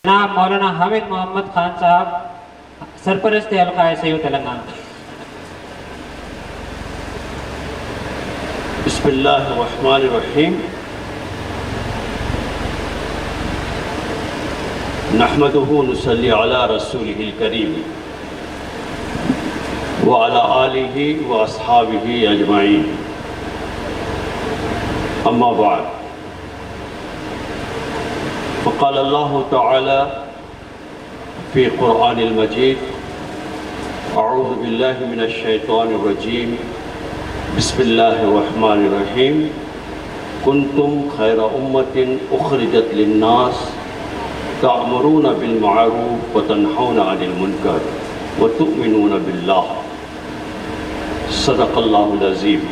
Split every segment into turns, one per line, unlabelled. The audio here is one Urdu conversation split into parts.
جناب مولانا حامد محمد خان صاحب سرپرست حلقہ SIU تلنگانہ۔
بسم اللہ الرحمن الرحیم۔ نحمده نصلی علی رسولہ الکریم وعلی آلہ واصحابہ اجمعین، اما بعد، فقال اللہ تعالی فی قرآن المجید: اعوذ باللہ من الشیطان الرجیم، بسم اللہ الرحمن الرحیم۔ کنتم خیر امۃ اخرجت للناس تأمرون بالمعروف وتنہون عن المنکر وتؤمنون باللہ۔ صدق اللہ العظیم۔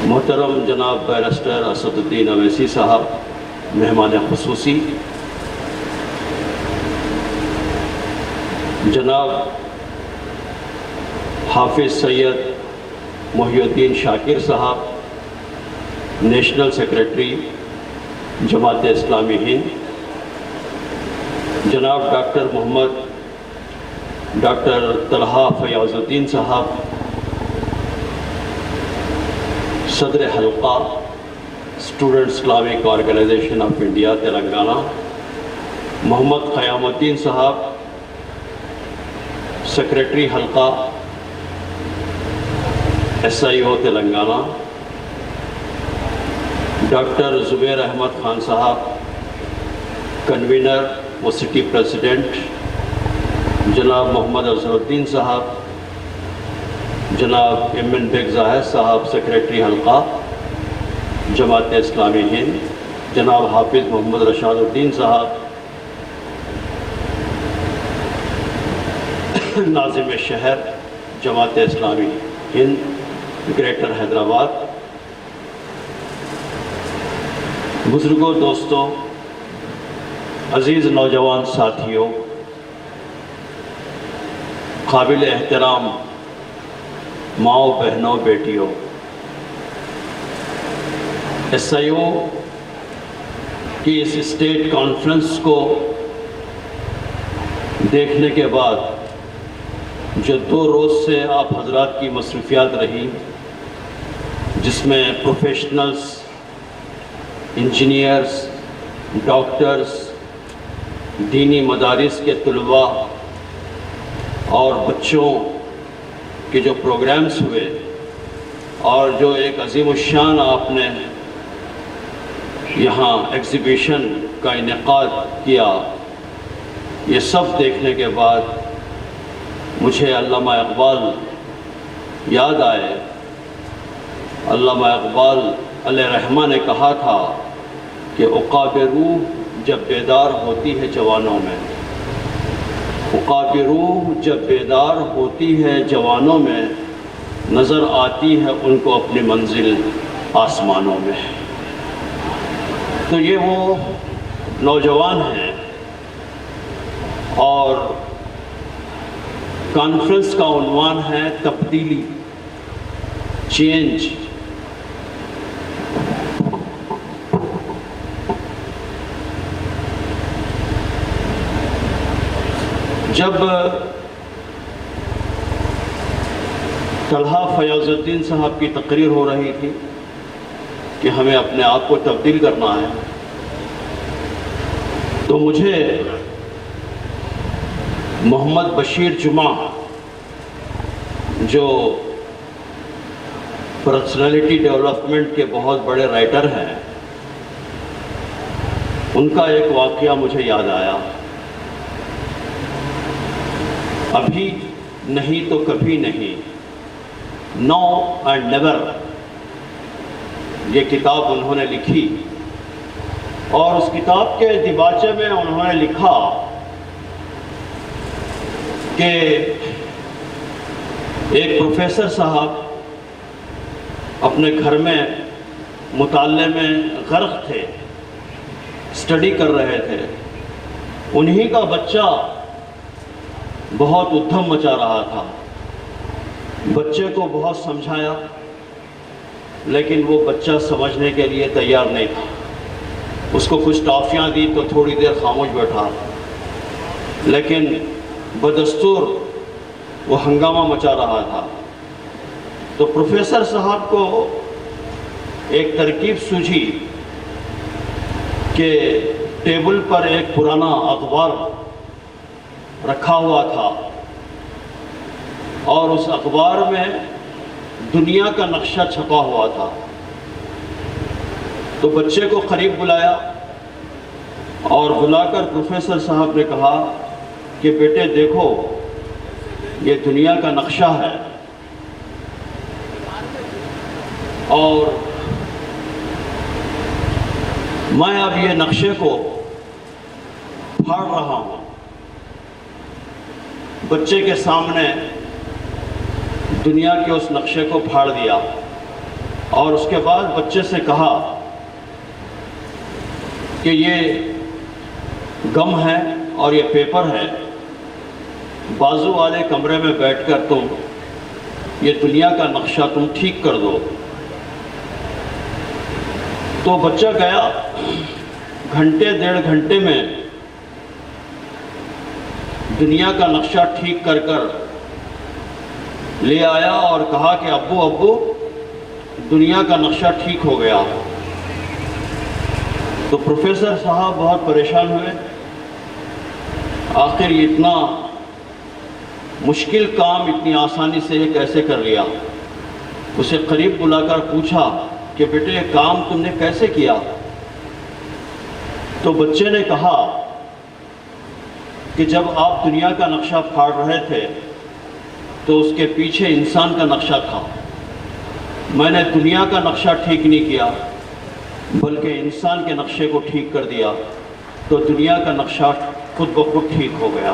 محترم جناب بیرسٹر اسد الدین اویسی صاحب، مہمان خصوصی، جناب حافظ سید محی الدین شاکر صاحب، نیشنل سیکریٹری جماعت اسلامی ہند، جناب ڈاکٹر طلحہ فیاض الدین صاحب، صدر حلقہ student Islamic organisation of India Telangana, Mohammed Qiyam Uddin sahab, secretary حلقہ SIO Telangana, doctor Zubair Ahmed Khan sahab, convener و سٹی پریزیڈنٹ، جناب محمد اظہر الدین صاحب، جناب MN بیگ زاہد صاحب، سیکریٹری حلقہ جماعت اسلامی ہند، جناب حافظ محمد رشاد الدین صاحب، ناظم شہر جماعت اسلامی ہند گریٹر حیدرآباد، بزرگوں، دوستوں، عزیز نوجوان ساتھیوں، قابل احترام ماؤں، بہنوں، بیٹیوں، SIO کی اس اسٹیٹ کانفرنس کو دیکھنے کے بعد جو 2 روز سے آپ حضرات کی مصروفیات رہی، جس میں پروفیشنلز، انجینئرز، ڈاکٹرز، دینی مدارس کے طلباء اور بچوں کے جو پروگرامز ہوئے، اور جو ایک عظیم الشان آپ نے یہاں ایگزیبیشن کا انعقاد کیا، یہ سب دیکھنے کے بعد مجھے علامہ اقبال یاد آئے۔ علامہ اقبال علیہ رحمہ نے کہا تھا کہ عقاب روح جب بیدار ہوتی ہے جوانوں میں، عقاب روح جب بیدار ہوتی ہے جوانوں میں، نظر آتی ہے ان کو اپنی منزل آسمانوں میں۔ تو یہ وہ نوجوان ہیں، اور کانفرنس کا عنوان ہے تبدیلی، چینج۔ جب طلحہ فیاض الدین صاحب کی تقریر ہو رہی تھی کہ ہمیں اپنے آپ کو تبدیل کرنا ہے، تو مجھے محمد بشیر جمعہ، جو پرسنالٹی ڈیولپمنٹ کے بہت بڑے رائٹر ہیں، ان کا ایک واقعہ مجھے یاد آیا۔ ابھی نہیں تو کبھی نہیں، نو اینڈ نیور، یہ کتاب انہوں نے لکھی، اور اس کتاب کے دیباچے میں انہوں نے لکھا کہ ایک پروفیسر صاحب اپنے گھر میں مطالعے میں غرق تھے، اسٹڈی کر رہے تھے، انہی کا بچہ بہت ادھم مچا رہا تھا۔ بچے کو بہت سمجھایا، لیکن وہ بچہ سمجھنے کے لیے تیار نہیں تھا۔ اس کو کچھ ٹافیاں دی تو تھوڑی دیر خاموش بیٹھا، لیکن بدستور وہ ہنگامہ مچا رہا تھا۔ تو پروفیسر صاحب کو ایک ترکیب سوجھی کہ ٹیبل پر ایک پرانا اخبار رکھا ہوا تھا اور اس اخبار میں دنیا کا نقشہ چھپا ہوا تھا۔ تو بچے کو قریب بلایا اور بلا کر پروفیسر صاحب نے کہا کہ بیٹے دیکھو، یہ دنیا کا نقشہ ہے اور میں اب یہ نقشے کو پھاڑ رہا ہوں۔ بچے کے سامنے دنیا کے اس نقشے کو پھاڑ دیا اور اس کے بعد بچے سے کہا کہ یہ گم ہے اور یہ پیپر ہے، بازو والے کمرے میں بیٹھ کر تم یہ دنیا کا نقشہ تم ٹھیک کر دو۔ تو بچہ گیا، گھنٹے ڈیڑھ گھنٹے میں دنیا کا نقشہ ٹھیک کر کر لے آیا اور کہا کہ ابو دنیا کا نقشہ ٹھیک ہو گیا۔ تو پروفیسر صاحب بہت پریشان ہوئے، آخر یہ اتنا مشکل کام اتنی آسانی سے یہ کیسے کر لیا۔ اسے قریب بلا کر پوچھا کہ بیٹے یہ کام تم نے کیسے کیا؟ تو بچے نے کہا کہ جب آپ دنیا کا نقشہ پھاڑ رہے تھے تو اس کے پیچھے انسان کا نقشہ تھا، میں نے دنیا کا نقشہ ٹھیک نہیں کیا بلکہ انسان کے نقشے کو ٹھیک کر دیا، تو دنیا کا نقشہ خود بخود ٹھیک ہو گیا۔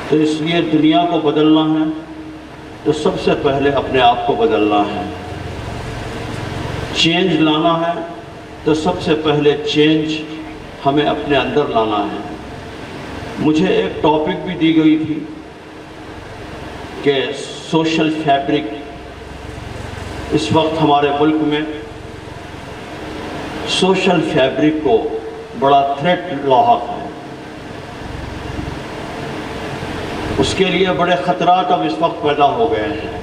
تو اس لیے دنیا کو بدلنا ہے تو سب سے پہلے اپنے آپ کو بدلنا ہے، چینج لانا ہے تو سب سے پہلے چینج ہمیں اپنے اندر لانا ہے۔ مجھے ایک ٹاپک بھی دی گئی تھی کہ سوشل فیبرک اس وقت ہمارے ملک میں سوشل فیبرک کو بڑا تھریٹ لاحق ہے، اس کے لیے بڑے خطرات اب اس وقت پیدا ہو گئے ہیں۔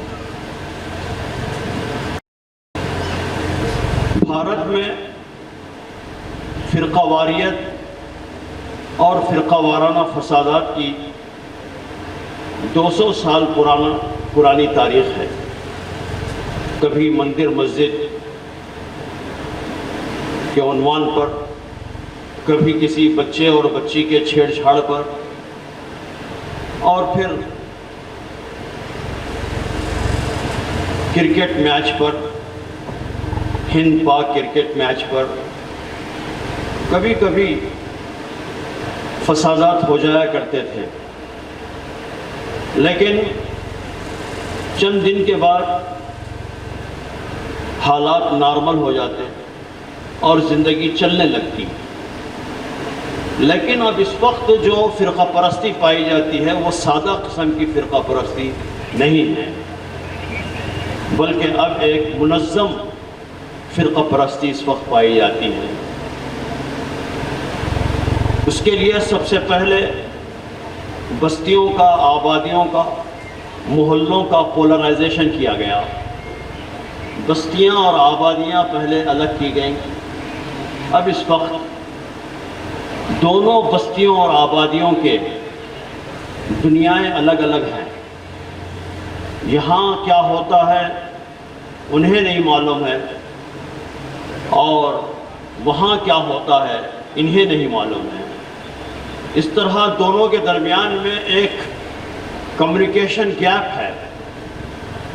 بھارت میں فرقہ واریت اور فرقہ وارانہ فسادات کی 200 سال پرانی تاریخ ہے۔ کبھی مندر مسجد کے عنوان پر، کبھی کسی بچے اور بچی کے چھیڑ چھاڑ پر، اور پھر کرکٹ میچ پر، ہند پاک کرکٹ میچ پر کبھی کبھی فسادات ہو جایا کرتے تھے، لیکن چند دن کے بعد حالات نارمل ہو جاتے اور زندگی چلنے لگتی۔ لیکن اب اس وقت جو فرقہ پرستی پائی جاتی ہے وہ سادہ قسم کی فرقہ پرستی نہیں ہے، بلکہ اب ایک منظم فرقہ پرستی اس وقت پائی جاتی ہے۔ اس کے لیے سب سے پہلے بستیوں کا، آبادیوں کا، محلوں کا پولرائزیشن کیا گیا۔ بستیاں اور آبادیاں پہلے الگ کی گئیں، اب اس وقت دونوں بستیوں اور آبادیوں کے دنیایں الگ الگ ہیں۔ یہاں کیا ہوتا ہے انہیں نہیں معلوم ہے اور وہاں کیا ہوتا ہے انہیں نہیں معلوم ہے۔ اس طرح دونوں کے درمیان میں ایک کمیونیکیشن گیپ ہے،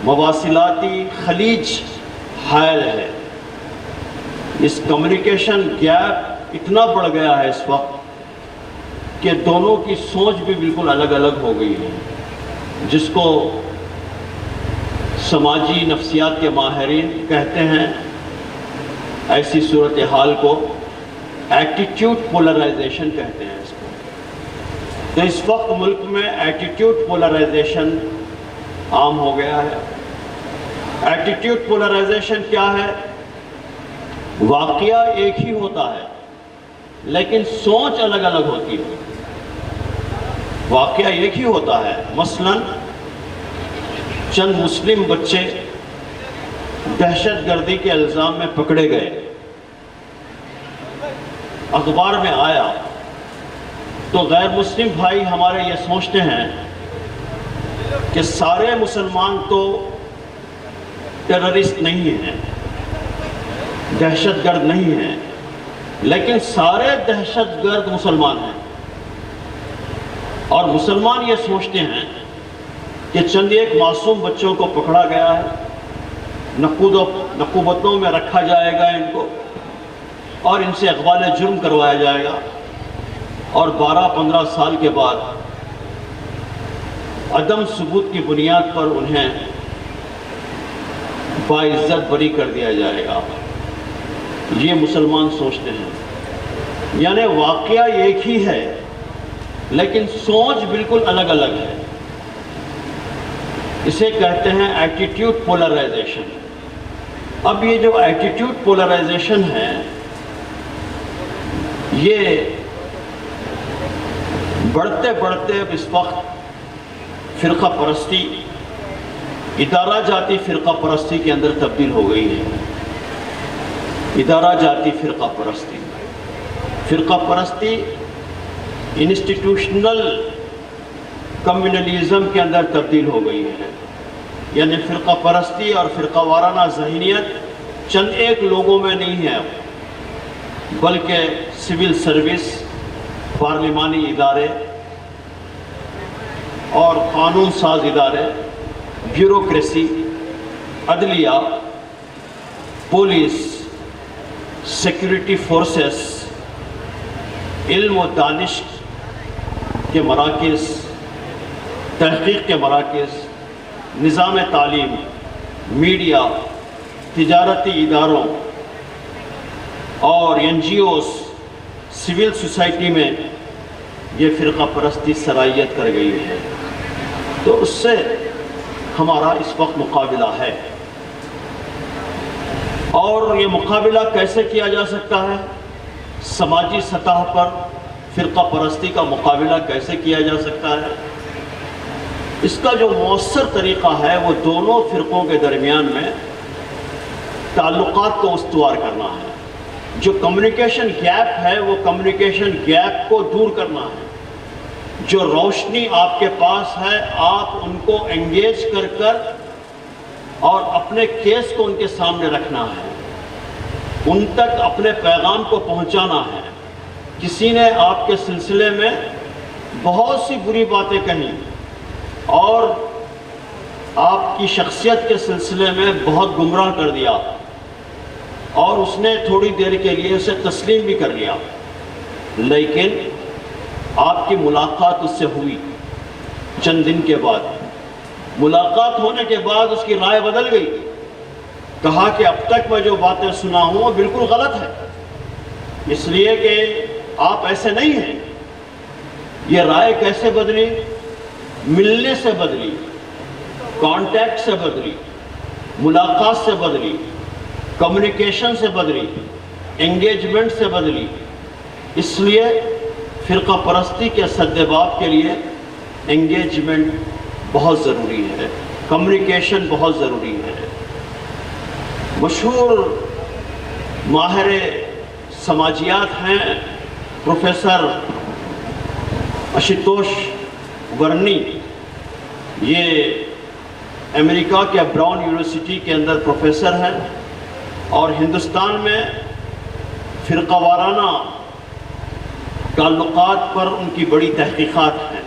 مواصلاتی خلیج حائل ہے۔ اس کمیونیکیشن گیپ اتنا بڑھ گیا ہے اس وقت کہ دونوں کی سوچ بھی بالکل الگ الگ ہو گئی ہے، جس کو سماجی نفسیات کے ماہرین کہتے ہیں ایسی صورتحال کو ایٹیٹیوڈ پولرائزیشن کہتے ہیں اس کو۔ تو اس وقت ملک میں ایٹیٹیوڈ پولرائزیشن عام ہو گیا ہے۔ ایٹیٹیوڈ پولرائزیشن کیا ہے؟ واقعہ ایک ہی ہوتا ہے لیکن سوچ الگ الگ ہوتی ہے۔ واقعہ ایک ہی ہوتا ہے، مثلا چند مسلم بچے دہشت گردی کے الزام میں پکڑے گئے، اخبار میں آیا تو غیر مسلم بھائی ہمارے یہ سوچتے ہیں کہ سارے مسلمان تو ٹیررسٹ نہیں ہیں، دہشت گرد نہیں ہیں، لیکن سارے دہشت گرد مسلمان ہیں۔ اور مسلمان یہ سوچتے ہیں کہ چند ایک معصوم بچوں کو پکڑا گیا ہے، نقوبتوں میں رکھا جائے گا ان کو، اور ان سے اقبال جرم کروایا جائے گا، اور 12-15 سال کے بعد عدم ثبوت کی بنیاد پر انہیں باعزت بری کر دیا جائے گا۔ یہ مسلمان سوچتے ہیں، یعنی واقعہ ایک ہی ہے لیکن سوچ بالکل الگ الگ ہے۔ اسے کہتے ہیں ایٹیٹیوڈ پولرائزیشن۔ اب یہ جو ایٹیٹیوڈ پولرائزیشن ہے، یہ بڑھتے بڑھتے اب اس وقت فرقہ پرستی، ادارہ جاتی فرقہ پرستی کے اندر تبدیل ہو گئی ہے۔ ادارہ جاتی فرقہ پرستی، فرقہ پرستی انسٹیٹیوشنل کمیونلزم کے اندر تبدیل ہو گئی ہے، یعنی فرقہ پرستی اور فرقہ وارانہ ذہنیت چند ایک لوگوں میں نہیں ہے، بلکہ سول سروس، پارلیمانی ادارے اور قانون ساز ادارے، بیوروکریسی، عدلیہ، پولیس، سیکورٹی فورسز، علم و دانش کے مراکز، تحقیق کے مراکز، نظام تعلیم، میڈیا، تجارتی اداروں اور NGOs، سول سوسائٹی میں یہ فرقہ پرستی سرائیت کر گئی ہے۔ تو اس سے ہمارا اس وقت مقابلہ ہے، اور یہ مقابلہ کیسے کیا جا سکتا ہے؟ سماجی سطح پر فرقہ پرستی کا مقابلہ کیسے کیا جا سکتا ہے؟ اس کا جو مؤثر طریقہ ہے وہ دونوں فرقوں کے درمیان میں تعلقات کو استوار کرنا ہے۔ جو کمیونیکیشن گیپ ہے وہ کمیونیکیشن گیپ کو دور کرنا ہے۔ جو روشنی آپ کے پاس ہے آپ ان کو انگیج کر کر اور اپنے کیس کو ان کے سامنے رکھنا ہے، ان تک اپنے پیغام کو پہنچانا ہے۔ کسی نے آپ کے سلسلے میں بہت سی بری باتیں کہیں اور آپ کی شخصیت کے سلسلے میں بہت گمراہ کر دیا، اور اس نے تھوڑی دیر کے لیے اسے تسلیم بھی کر لیا، لیکن آپ کی ملاقات اس سے ہوئی چند دن کے بعد، ملاقات ہونے کے بعد اس کی رائے بدل گئی، کہا کہ اب تک میں جو باتیں سنا ہوں وہ بالکل غلط ہے، اس لیے کہ آپ ایسے نہیں ہیں۔ یہ رائے کیسے بدلی؟ ملنے سے بدلی، کانٹیکٹ سے بدلی، ملاقات سے بدلی، کمیونیکیشن سے بدلی، انگیجمنٹ سے بدلی۔ اس لیے فرقہ پرستی کے سدباب کے لیے انگیجمنٹ بہت ضروری ہے، کمیونیکیشن بہت ضروری ہے۔ مشہور ماہر سماجیات ہیں پروفیسر اشتوش ورنی، یہ امریکہ کے براؤن یونیورسٹی کے اندر پروفیسر ہیں، اور ہندوستان میں فرقہ وارانہ تعلقات پر ان کی بڑی تحقیقات ہیں،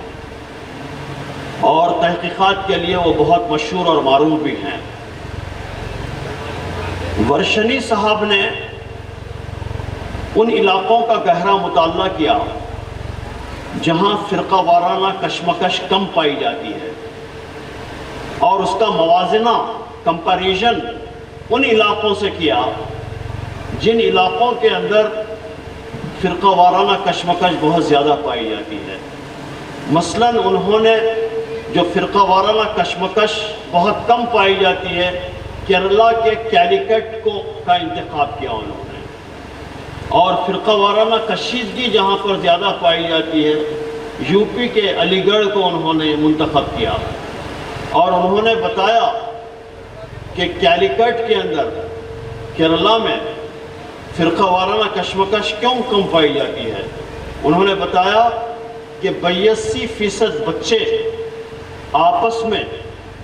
اور تحقیقات کے لیے وہ بہت مشہور اور معروف بھی ہیں۔ ورشنی صاحب نے ان علاقوں کا گہرا مطالعہ کیا جہاں فرقہ وارانہ کشمکش کم پائی جاتی ہے، اور اس کا موازنہ، کمپیریزن ان علاقوں سے کیا جن علاقوں کے اندر فرقہ وارانہ کشمکش بہت زیادہ پائی جاتی ہے۔ مثلا انہوں نے جو فرقہ وارانہ کشمکش بہت کم پائی جاتی ہے، کیرلا کے کیلیکٹ کا انتخاب کیا انہوں نے۔ اور فرقہ وارانہ کشیدگی جہاں پر زیادہ پائی جاتی ہے، یو پی کے علی گڑھ کو انہوں نے منتخب کیا اور انہوں نے بتایا کہ کیلیکٹ کے اندر کیرلا میں فرقہ وارانہ کشمکش کیوں کم پائی جاتی ہے۔ انہوں نے بتایا کہ 82% بچے آپس میں،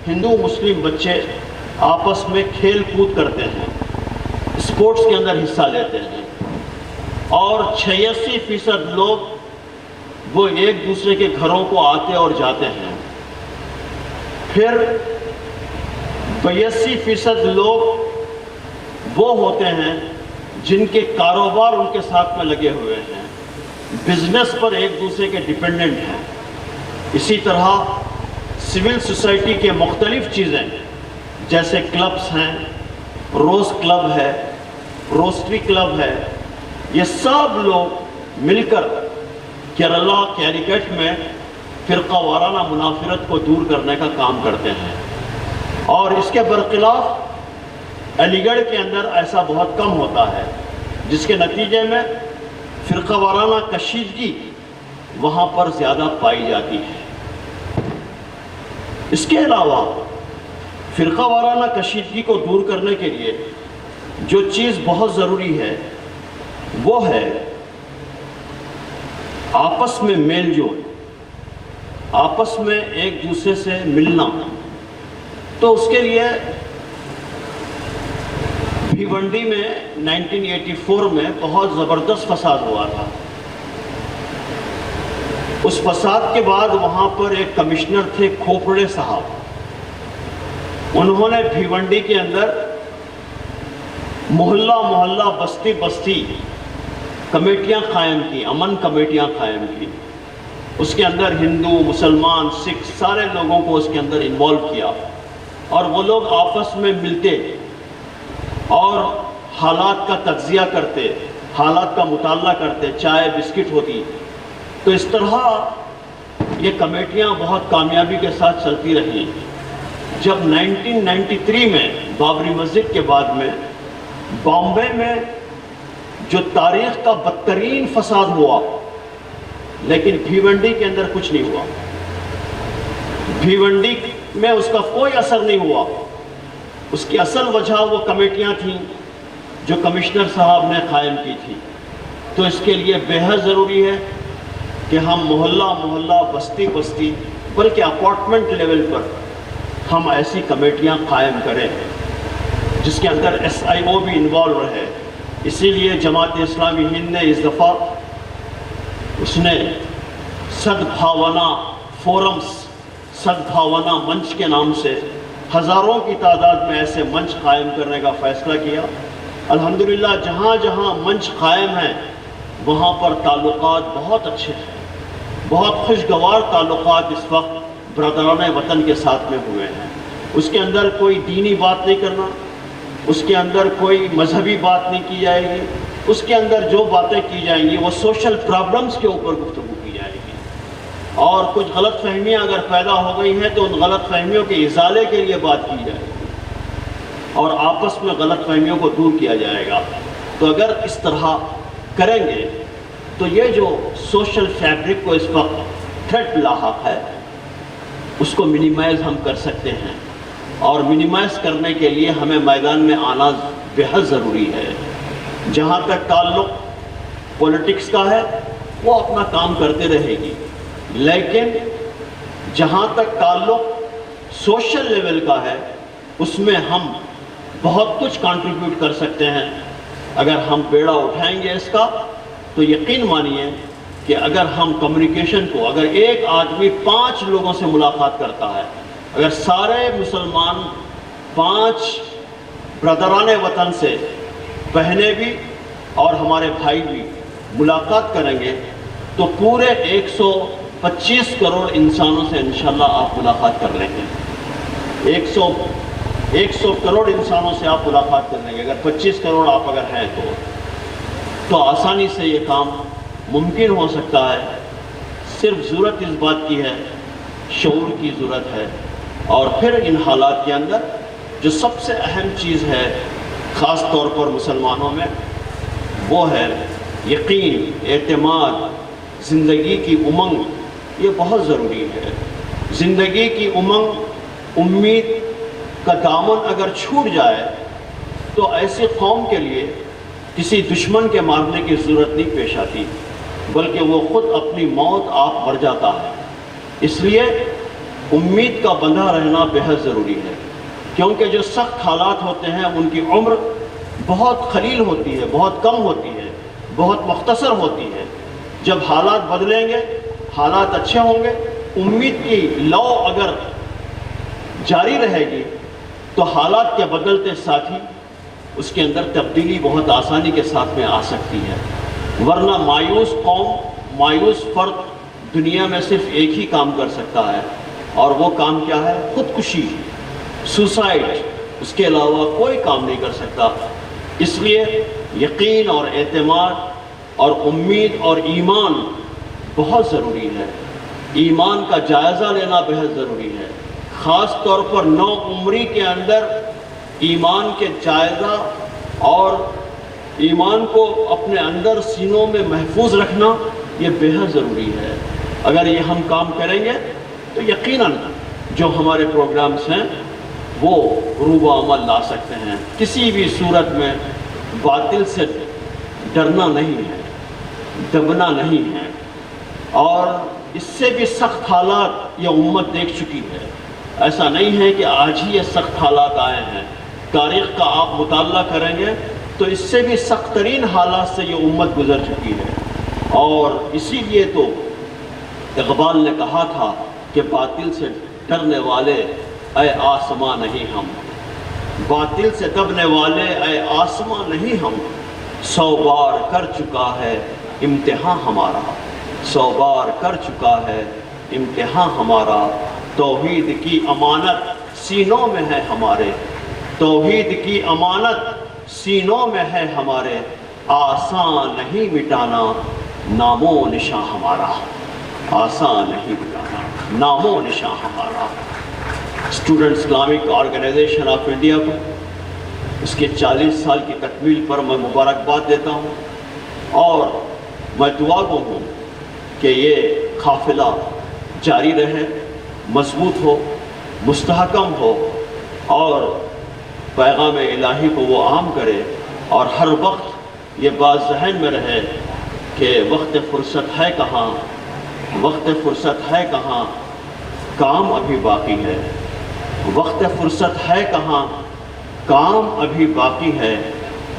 ہندو مسلم بچے آپس میں کھیل کود کرتے ہیں، اسپورٹس کے اندر حصہ لیتے ہیں، اور 86% لوگ وہ ایک دوسرے کے گھروں کو آتے اور جاتے ہیں۔ پھر 82% لوگ وہ ہوتے ہیں جن کے کاروبار ان کے ساتھ میں لگے ہوئے ہیں، بزنس پر ایک دوسرے کے ڈیپینڈنٹ ہیں۔ اسی طرح سول سوسائٹی کے مختلف چیزیں جیسے کلبس ہیں، روز کلب ہے، روسٹری کلب ہے، یہ سب لوگ مل کر کیرلا کیلیکٹ میں فرقہ وارانہ منافرت کو دور کرنے کا کام کرتے ہیں۔ اور اس کے برخلاف علی گڑھ کے اندر ایسا بہت کم ہوتا ہے، جس کے نتیجے میں فرقہ وارانہ کشیدگی وہاں پر زیادہ پائی جاتی ہے۔ اس کے علاوہ فرقہ وارانہ کشیدگی کو دور کرنے کے لیے جو چیز بہت ضروری ہے وہ ہے آپس میں میل جول، آپس میں ایک دوسرے سے ملنا۔ تو اس کے لیے بھیونڈی میں 1984 میں بہت زبردست فساد ہوا تھا۔ اس فساد کے بعد وہاں پر ایک کمشنر تھے کھوپڑے صاحب، انہوں نے بھیونڈی کے اندر محلہ محلہ بستی بستی کمیٹیاں قائم کی، امن کمیٹیاں قائم کی۔ اس کے اندر ہندو، مسلمان، سکھ سارے لوگوں کو اس کے اندر انوالو کیا، اور وہ لوگ آپس میں ملتے اور حالات کا تجزیہ کرتے، حالات کا مطالعہ کرتے، چائے بسکٹ ہوتی۔ تو اس طرح یہ کمیٹیاں بہت کامیابی کے ساتھ چلتی رہیں۔ جب 1993 میں بابری مسجد کے بعد میں بامبے میں جو تاریخ کا بدترین فساد ہوا، لیکن بھیونڈی کے اندر کچھ نہیں ہوا، بھیونڈی میں اس کا کوئی اثر نہیں ہوا۔ اس کی اصل وجہ وہ کمیٹیاں تھیں جو کمشنر صاحب نے قائم کی تھی۔ تو اس کے لیے بے حد ضروری ہے کہ ہم محلہ محلہ، بستی بستی، بلکہ اپارٹمنٹ لیول پر ہم ایسی کمیٹیاں قائم کریں جس کے اندر SIO بھی انوالو رہے۔ اسی لیے جماعت اسلامی ہند نے اس دفعہ اس نے سدبھاونا فورمز، سدبھاونا منچ کے نام سے ہزاروں کی تعداد میں ایسے منچ قائم کرنے کا فیصلہ کیا۔ الحمدللہ جہاں جہاں منچ قائم ہیں وہاں پر تعلقات بہت اچھے ہیں، بہت خوشگوار تعلقات اس وقت برادران وطن کے ساتھ میں ہوئے ہیں۔ اس کے اندر کوئی دینی بات نہیں کرنا، اس کے اندر کوئی مذہبی بات نہیں کی جائے گی، اس کے اندر جو باتیں کی جائیں گی وہ سوشل پرابلمز کے اوپر گفتگو کی جائے گی، اور کچھ غلط فہمیاں اگر پیدا ہو گئی ہیں تو ان غلط فہمیوں کے ازالے کے لیے بات کی جائے گی اور آپس میں غلط فہمیوں کو دور کیا جائے گا۔ تو اگر اس طرح کریں گے تو یہ جو سوشل فیبرک کو اس وقت تھریٹ لاحق ہے اس کو منیمائز ہم کر سکتے ہیں، اور منیمائز کرنے کے لیے ہمیں میدان میں آنا بے حد ضروری ہے۔ جہاں تک تعلق پولیٹکس کا ہے وہ اپنا کام کرتے رہے گی، لیکن جہاں تک تعلق سوشل لیول کا ہے اس میں ہم بہت کچھ کنٹریبیوٹ کر سکتے ہیں۔ اگر ہم بیڑا اٹھائیں گے اس کا تو یقین مانیے کہ اگر ہم کمیونیکیشن کو، اگر ایک آدمی 5 لوگوں سے ملاقات کرتا ہے، اگر سارے مسلمان 5 برادران وطن سے، بہنیں بھی اور ہمارے بھائی بھی ملاقات کریں گے تو پورے 125 کروڑ انسانوں سے انشاءاللہ آپ ملاقات کر لیں گے۔ 100 کروڑ انسانوں سے آپ ملاقات کر لیں گے۔ اگر 25 کروڑ آپ اگر ہیں تو آسانی سے یہ کام ممکن ہو سکتا ہے۔ صرف ضرورت اس بات کی ہے، شعور کی ضرورت ہے، اور پھر ان حالات کے اندر جو سب سے اہم چیز ہے خاص طور پر مسلمانوں میں وہ ہے یقین، اعتماد، زندگی کی امنگ، یہ بہت ضروری ہے۔ زندگی کی امنگ، امید کا دامن اگر چھوٹ جائے تو ایسی قوم کے لیے کسی دشمن کے مارنے کی ضرورت نہیں پیش آتی، بلکہ وہ خود اپنی موت آپ مر جاتا ہے۔ اس لیے امید کا بندھا رہنا بہت ضروری ہے، کیونکہ جو سخت حالات ہوتے ہیں ان کی عمر بہت قلیل ہوتی ہے، بہت کم ہوتی ہے، بہت مختصر ہوتی ہے۔ جب حالات بدلیں گے، حالات اچھے ہوں گے، امید کی لو اگر جاری رہے گی تو حالات کے بدلتے ساتھ ہی اس کے اندر تبدیلی بہت آسانی کے ساتھ میں آ سکتی ہے۔ ورنہ مایوس قوم، مایوس فرد دنیا میں صرف ایک ہی کام کر سکتا ہے، اور وہ کام کیا ہے؟ خودکشی، سوسائڈ۔ اس کے علاوہ کوئی کام نہیں کر سکتا۔ اس لیے یقین اور اعتماد اور امید اور ایمان بہت ضروری ہے۔ ایمان کا جائزہ لینا بہت ضروری ہے، خاص طور پر نو عمری کے اندر ایمان کے جائزہ اور ایمان کو اپنے اندر سینوں میں محفوظ رکھنا یہ بہت ضروری ہے۔ اگر یہ ہم کام کریں گے تو یقیناً جو ہمارے پروگرامز ہیں وہ روح عمل لا سکتے ہیں۔ کسی بھی صورت میں باطل سے ڈرنا نہیں ہے، دبنا نہیں ہے، اور اس سے بھی سخت حالات یہ امت دیکھ چکی ہے۔ ایسا نہیں ہے کہ آج ہی یہ سخت حالات آئے ہیں، تاریخ کا آپ مطالعہ کریں گے تو اس سے بھی سخت ترین حالات سے یہ امت گزر چکی ہے۔ اور اسی لیے تو اقبال نے کہا تھا کہ باطل سے ڈرنے والے اے آسماں نہیں ہم، باطل سے دبنے والے اے آسماں نہیں ہم، 100 بار کر چکا ہے امتحان ہمارا، 100 بار کر چکا ہے امتحان ہمارا، توحید کی امانت سینوں میں ہے ہمارے، توحید کی امانت سینوں میں ہے ہمارے، آسان نہیں مٹانا نام و نشاں ہمارا، آسان نہیں مٹانا نام و نشاں ہمارا۔ Student Islamic organisation of India کو اس کے 40 سال کی تکمیل پر میں مبارکباد دیتا ہوں، اور میں دعا گو ہوں کہ یہ قافلہ جاری رہے، مضبوط ہو، مستحکم ہو، اور پیغام الہی کو وہ عام کرے، اور ہر وقت یہ بات ذہن میں رہے کہ وقت فرصت ہے کہاں، وقت فرصت ہے کہاں، کام ابھی باقی ہے، وقت فرصت ہے کہاں، کام ابھی باقی ہے،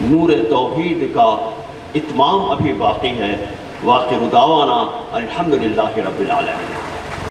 نور توحید کا اتمام ابھی باقی ہے۔ وآخر دعوانا الحمدللہ رب العالمین۔